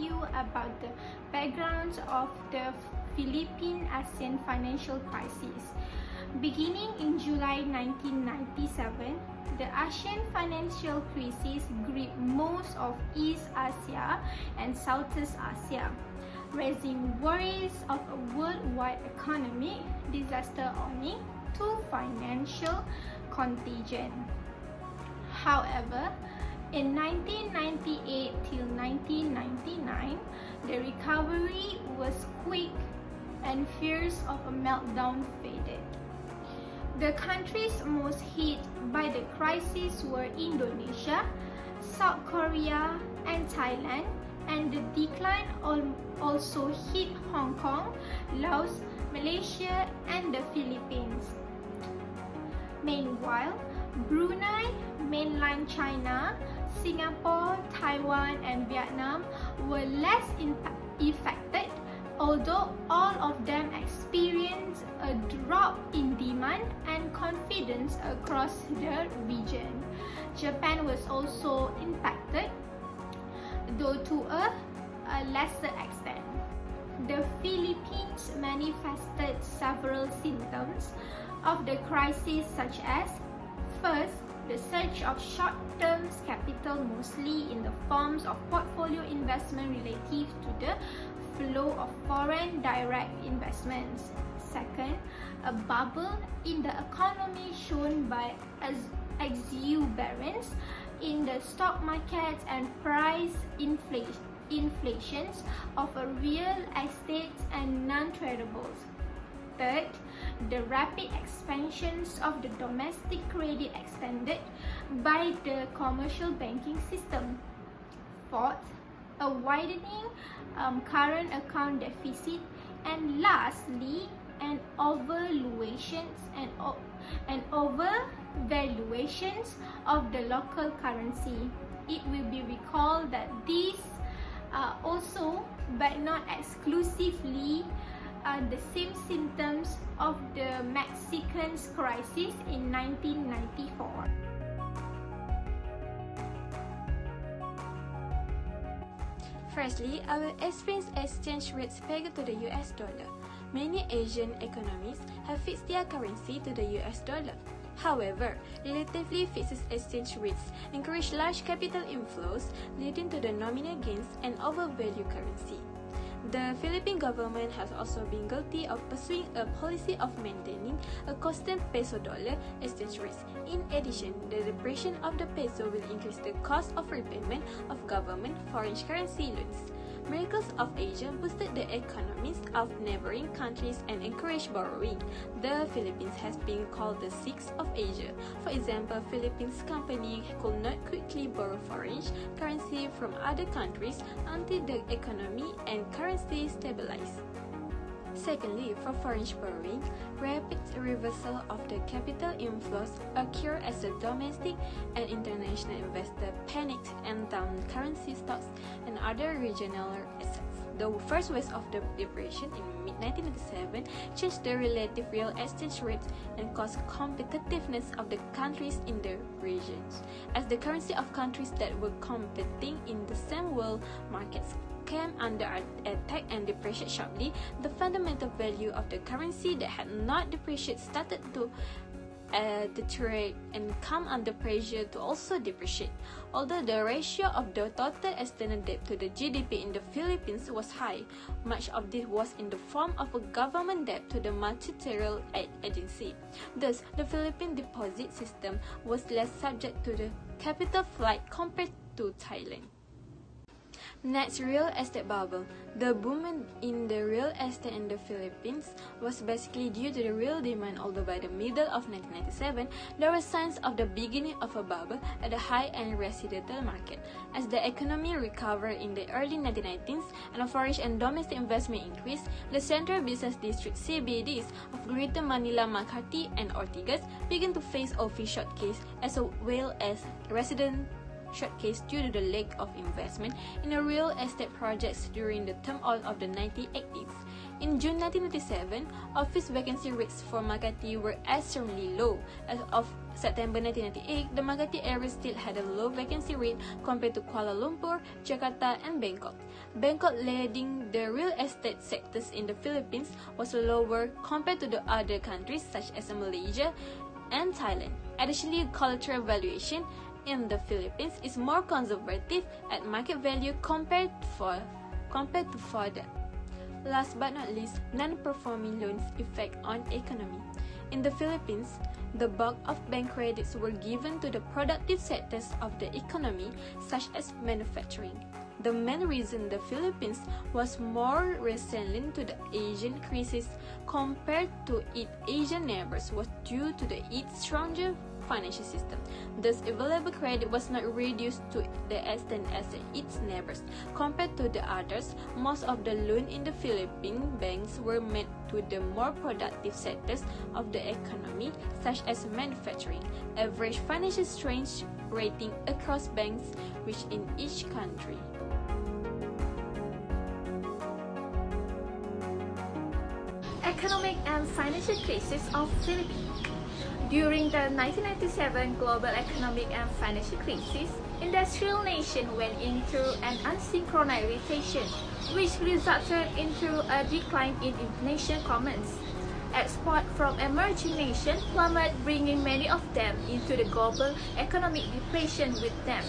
you about the backgrounds of the Philippine-ASEAN financial crisis. Beginning in July 1997, the ASEAN financial crisis gripped most of East Asia and Southeast Asia, raising worries of a worldwide economic disaster owing to financial contagion. However, in 1998 till 1999, the recovery was quick and fears of a meltdown faded. The countries most hit by the crisis were Indonesia, South Korea, and Thailand, and the decline also hit Hong Kong, Laos, Malaysia, and the Philippines. Meanwhile, Brunei, mainland China, Singapore, Taiwan, and Vietnam were less affected, although all of them experienced a drop in demand and confidence across the region. Japan was also impacted, though to a lesser extent. The Philippines manifested several symptoms of the crisis, such as: first, the surge of short-term capital, mostly in the forms of portfolio investment relative to the flow of foreign direct investments. Second, a bubble in the economy shown by exuberance in the stock markets and price inflations of real estate and non-tradables. Third, the rapid expansions of the domestic credit extended by the commercial banking system. Fourth, a widening current account deficit, and lastly, an overvaluations of the local currency. It will be recalled that these are also, but not exclusively, the same symptoms of the Mexican crisis in 1994. Firstly, our experience exchange rates pegged to the US dollar. Many Asian economies have fixed their currency to the US dollar. However, relatively fixed exchange rates encourage large capital inflows, leading to the nominal gains and overvalued currency. The Philippine government has also been guilty of pursuing a policy of maintaining a constant peso-dollar exchange rate. In addition, the depreciation of the peso will increase the cost of repayment of government foreign currency loans. Miracles of Asia boosted the economies of neighboring countries and encouraged borrowing. The Philippines has been called the Sixth of Asia. For example, Philippines company could not quickly borrow foreign currency from other countries until the economy and currency stabilized. Secondly, for foreign borrowing, rapid reversal of the capital inflows occurred as the domestic and international investors panicked and downed currency stocks and other regional assets. The first wave of the depression in mid-1997 changed the relative real exchange rates and caused competitiveness of the countries in the regions, as the currency of countries that were competing in the same world markets came under attack and depreciated sharply. The fundamental value of the currency that had not depreciated started to deteriorate and come under pressure to also depreciate. Although the ratio of the total external debt to the GDP in the Philippines was high, much of this was in the form of a government debt to the multilateral aid agency. Thus, the Philippine deposit system was less subject to the capital flight compared to Thailand. Next, real estate bubble. The boom in the real estate in the Philippines was basically due to the real demand, although by the middle of 1997, there were signs of the beginning of a bubble at the high-end residential market. As the economy recovered in the early 1990s and foreign and domestic investment increased, the central business district CBDs of Greater Manila, Makati, and Ortigas began to face office shortcase as well as resident showcase due to the lack of investment in the real estate projects during the turmoil of the 1980s. In June 1997, office vacancy rates for Makati were extremely low, as of September 1998, the Makati area still had a low vacancy rate compared to Kuala Lumpur, Jakarta, and Bangkok. Bangkok, leading the real estate sectors in the Philippines, was lower compared to the other countries such as Malaysia and Thailand. Additionally, cultural valuation in the Philippines is more conservative at market value compared to further. Last but not least, non-performing loans effect on economy. In the Philippines, the bulk of bank credits were given to the productive sectors of the economy, such as manufacturing. The main reason the Philippines was more resilient to the Asian crisis compared to its Asian neighbors was due to its stronger financial system. Thus, available credit was not reduced to the extent as its neighbors. Compared to the others, most of the loans in the Philippine banks were made to the more productive sectors of the economy, such as manufacturing. Average financial strength rating across banks, which in each country. Economic and financial crisis of Philippines. During the 1997 global economic and financial crisis, industrial nation went into an asynchronous recession, which resulted into a decline in international commerce. Export from emerging nations plummeted, bringing many of them into the global economic depression with them.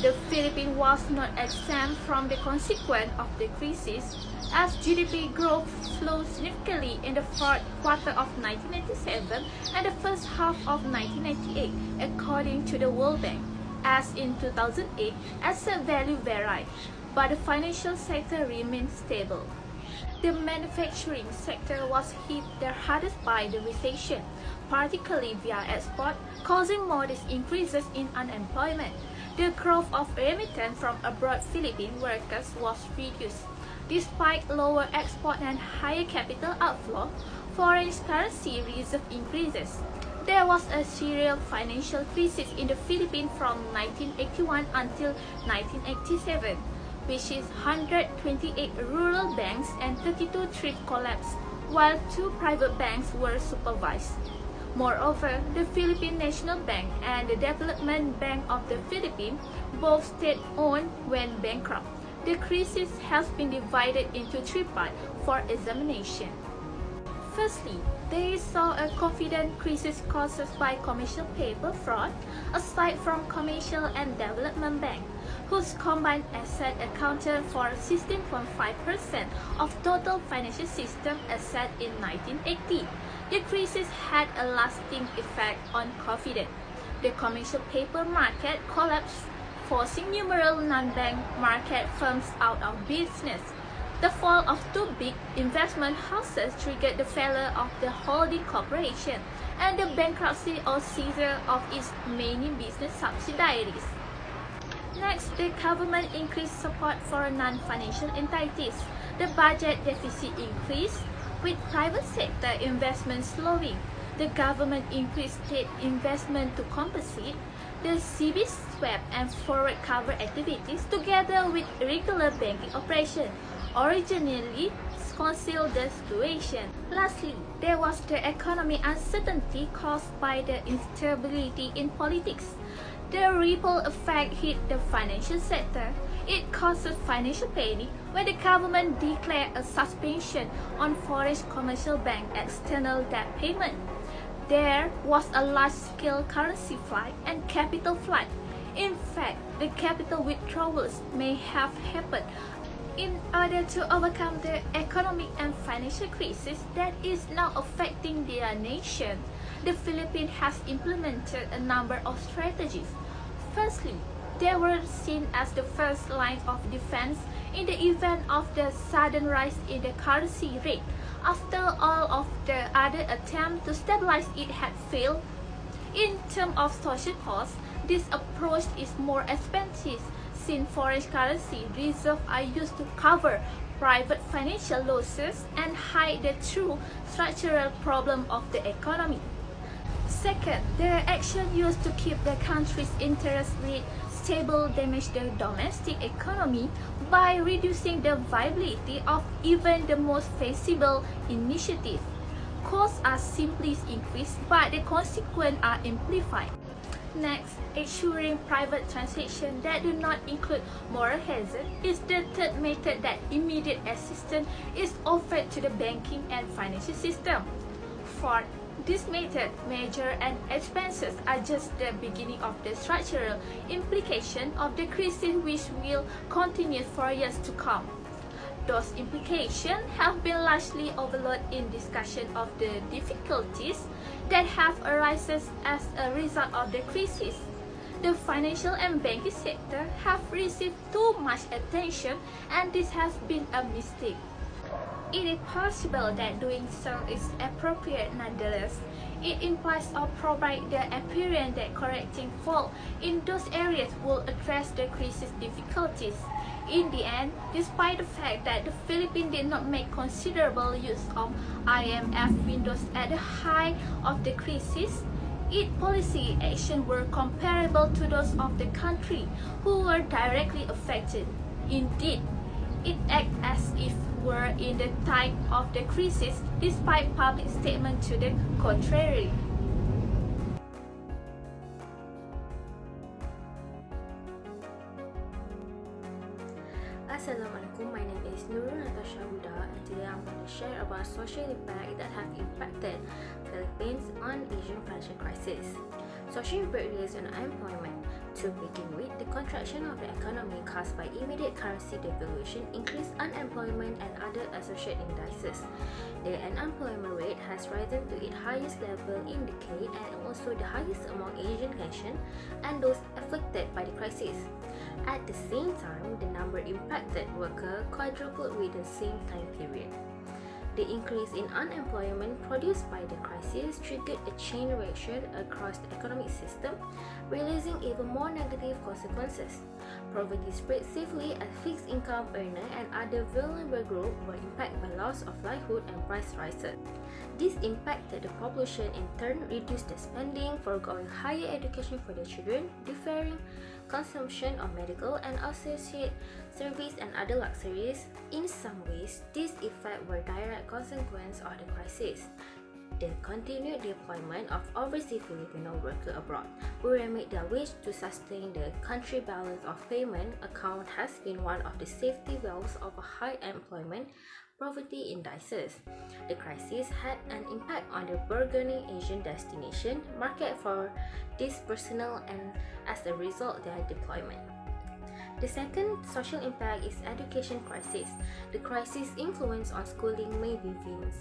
The Philippines was not exempt from the consequence of the crisis, as GDP growth slowed significantly in the fourth quarter of 1997 and the first half of 1998, according to the World Bank. As in 2008, asset value varied, but the financial sector remained stable. The manufacturing sector was hit the hardest by the recession, particularly via export, causing modest increases in unemployment. The growth of remittance from abroad Philippine workers was reduced. Despite lower export and higher capital outflow, foreign currency reserve increases. There was a serious financial crisis in the Philippines from 1981 until 1987, which is 128 rural banks and 32 thrift collapsed, while 2 private banks were supervised. Moreover, the Philippine National Bank and the Development Bank of the Philippines, both state-owned, went bankrupt. The crisis has been divided into 3 parts for examination. Firstly, they saw a confidence crisis caused by commercial paper fraud, aside from Commercial and Development Bank, whose combined asset accounted for 16.5% of total financial system asset in 1980. The crisis had a lasting effect on confidence. The commercial paper market collapsed, forcing numerous non-bank market firms out of business. The fall of 2 big investment houses triggered the failure of the holding corporation and the bankruptcy or seizure of its many business subsidiaries. Next, the government increased support for non-financial entities. The budget deficit increased, with private sector investment slowing. The government increased state investment to compensate the CB swap and forward cover activities together with regular banking operation originally concealed the situation. Lastly, there was the economic uncertainty caused by the instability in politics. The ripple effect hit the financial sector. It caused financial panic when the government declared a suspension on foreign commercial bank external debt payment. There was a large-scale currency flight and capital flight. In fact, the capital withdrawals may have happened. In order to overcome the economic and financial crisis that is now affecting their nation, the Philippines has implemented a number of strategies. Firstly, they were seen as the first line of defense in the event of the sudden rise in the currency rate. After all of the other attempts to stabilize it had failed. In terms of social costs, this approach is more expensive since foreign currency reserves are used to cover private financial losses and hide the true structural problem of the economy. Second, the action used to keep the country's interest rate stable damaged the domestic economy by reducing the viability of even the most feasible initiative. costs are simply increased, but the consequences are amplified. Next, ensuring private transactions that do not include moral hazard is the third method that immediate assistance is offered to the banking and financial system. Fourth, this method, measure and expenses are just the beginning of the structural implication of the crisis which will continue for years to come. Those implications have been largely overlooked in discussion of the difficulties that have arisen as a result of the crisis. The financial and banking sector have received too much attention, and this has been a mistake. It is possible that doing so is appropriate nonetheless. It implies or provides the appearance that correcting fault in those areas will address the crisis difficulties. In the end, despite the fact that the Philippines did not make considerable use of IMF windows at the height of the crisis, its policy actions were comparable to those of the country who were directly affected. Indeed, it acted as if were in the thick of the crisis, despite public statements to the contrary. Assalamualaikum, my name is NURUL HUDA, and today I'm going to share about social impact that have impacted Philippines on Asian financial crisis. Social impact relates on unemployment. To begin with, the contraction of the economy caused by immediate currency devaluation increased unemployment and other associated indices. The unemployment rate has risen to its highest level in decade and also the highest among Asian nations and those affected by the crisis. At the same time, the number of impacted workers quadrupled within the same time period. The increase in unemployment produced by the crisis triggered a chain reaction across the economic system, releasing even more negative consequences. Poverty spread swiftly as fixed income earners and other vulnerable groups were impacted by loss of livelihood and price rises. This impacted the population, in turn reduced the spending, foregoing higher education for their children, deferring consumption of medical and associated service and other luxuries. In some ways, these effects were direct consequences of the crisis. The continued deployment of overseas Filipino workers abroad who remit their wage to sustain the country balance of payment account has been one of the safety valves of a high employment poverty indices. The crisis had an impact on the burgeoning Asian destination market for these personnel and as a result their deployment. The second social impact is education crisis. The crisis influence on schooling may be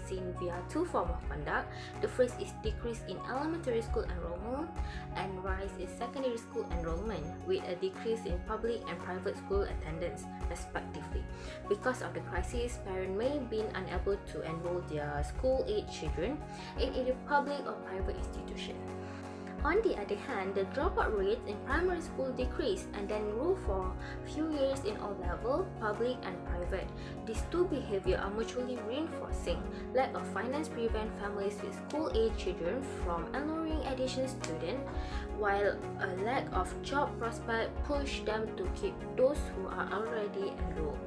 seen via two forms of conduct. The first is decrease in elementary school enrollment and rise in secondary school enrollment, with a decrease in public and private school attendance, respectively. Because of the crisis, parents may be unable to enroll their school-age children in either public or private institution. On the other hand, the dropout rate in primary school decreased and then grew for few years in all levels, public and private. These two behaviors are mutually reinforcing. Lack of finance prevents families with school-age children from enrolling additional students, while a lack of job prospect pushes them to keep those who are already enrolled.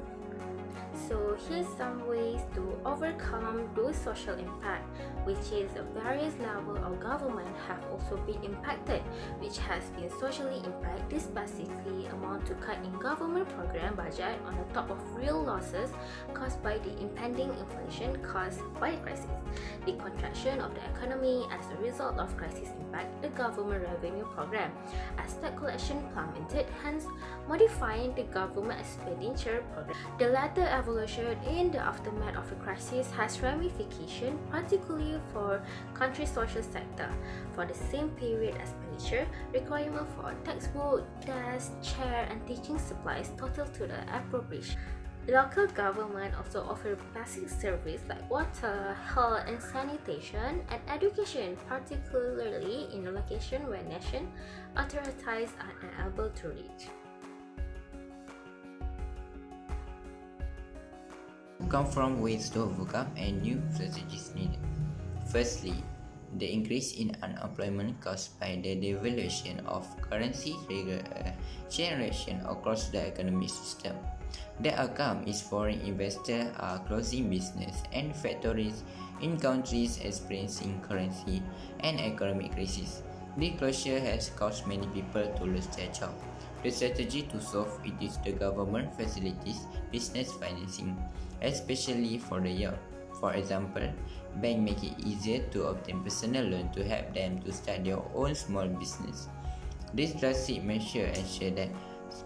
So here's some ways to overcome those social impact, which is various levels of government have also been impacted, which has been socially impacted. This basically amount to cut in government program budget on the top of real losses caused by the impending inflation caused by the crisis. The contraction of the economy as a result of crisis impact the government revenue program as tax collection plummeted, hence modifying the government expenditure program. The latter evolution in the aftermath of the crisis has ramifications, particularly for country's social sector. For the same period expenditure, requirement for textbook, desk, chair, and teaching supplies total to the appropriation. Local government also offer basic services like water, health and sanitation, and education, particularly in a location where nation authorities are unable to reach. Come from ways to overcome and new strategies needed. Firstly, the increase in unemployment caused by the devaluation of currency generation across the economic system. The outcome is foreign investors are closing business and factories in countries experiencing currency and economic crisis. The closure has caused many people to lose their job. The strategy to solve it is the government facilitates business financing, especially for the young. For example, banks make it easier to obtain personal loan to help them to start their own small business. This drastic measure ensures that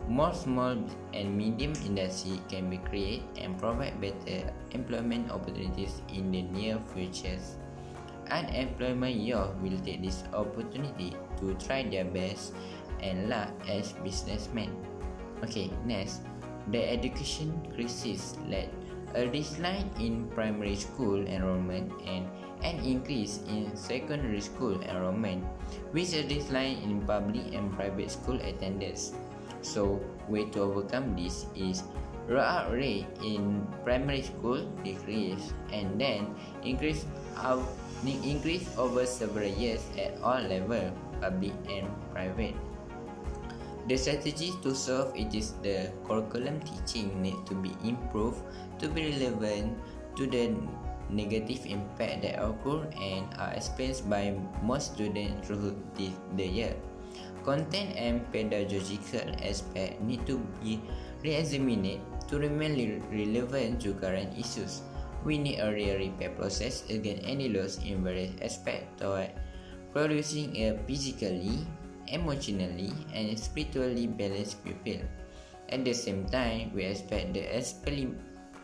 more small and medium industry can be created and provide better employment opportunities in the near future. Unemployment youth will take this opportunity to try their best and luck as businessmen. Okay, next, the education crisis led a decline in primary school enrollment and an increase in secondary school enrollment, with a decline in public and private school attendance. So, way to overcome this is rollout rate in primary school decrease and then increase over several years at all levels, public and private. The strategy to solve it is the curriculum teaching need to be improved to be relevant to the negative impact that occur and are experienced by most students through the year. Content and pedagogical aspects need to be re-examined to remain relevant to current issues. We need a real repair process against any loss in various aspects toward producing a physically, emotionally, and spiritually balanced pupil. At the same time, we expect the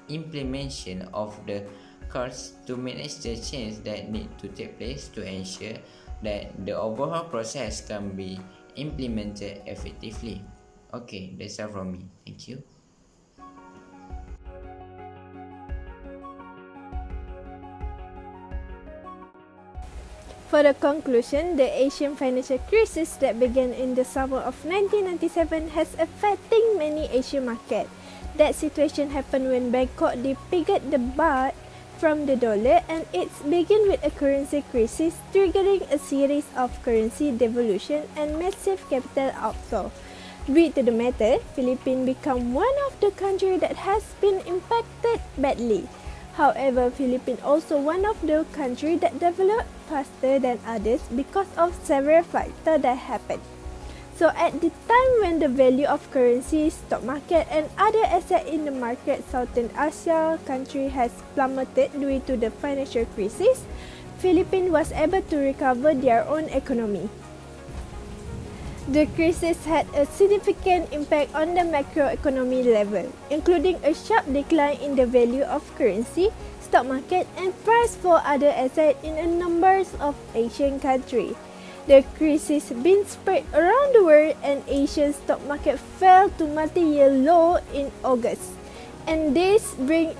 implementation of the course to manage the change that need to take place to ensure that the overall process can be implemented effectively. Okay, that's all from me. Thank you. For the conclusion, the Asian financial crisis that began in the summer of 1997 has affecting many Asian markets. That situation happened when Bangkok depicted the baht from the dollar, and it began with a currency crisis, triggering a series of currency devaluation and massive capital outflow. Due to the matter, Philippines became one of the countries that has been impacted badly. However, Philippines also one of the countries that developed faster than others because of several factors that happened. So at the time when the value of currency, stock market and other assets in the market Southern Asia country has plummeted due to the financial crisis, Philippines was able to recover their own economy. The crisis had a significant impact on the macroeconomy level, including a sharp decline in the value of currency, stock market and price for other assets in a number of Asian countries. The crisis been spread around the world and Asian stock market fell to multi-year low in August, and this bring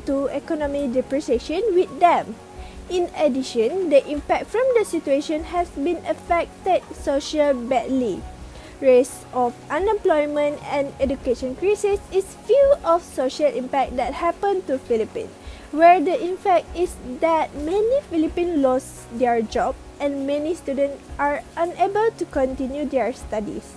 to economic depreciation with them. In addition, the impact from the situation has been affected social badly. Rates of unemployment and education crisis is few of social impact that happened to Philippines, where the impact is that many Filipinos lost their job and many students are unable to continue their studies.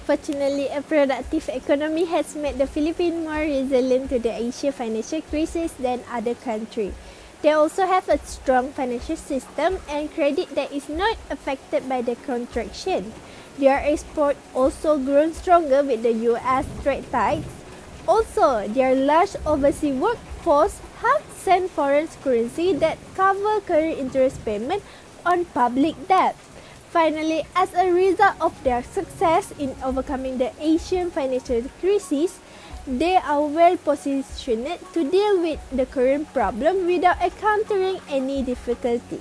Fortunately, a productive economy has made the Philippines more resilient to the Asian financial crisis than other countries. They also have a strong financial system and credit that is not affected by the contraction. Their export also grown stronger with the US trade ties. Also, their large overseas workforce have sent foreign currency that cover current interest payment on public debt. Finally, as a result of their success in overcoming the Asian financial crisis, they are well positioned to deal with the current problem without encountering any difficulty.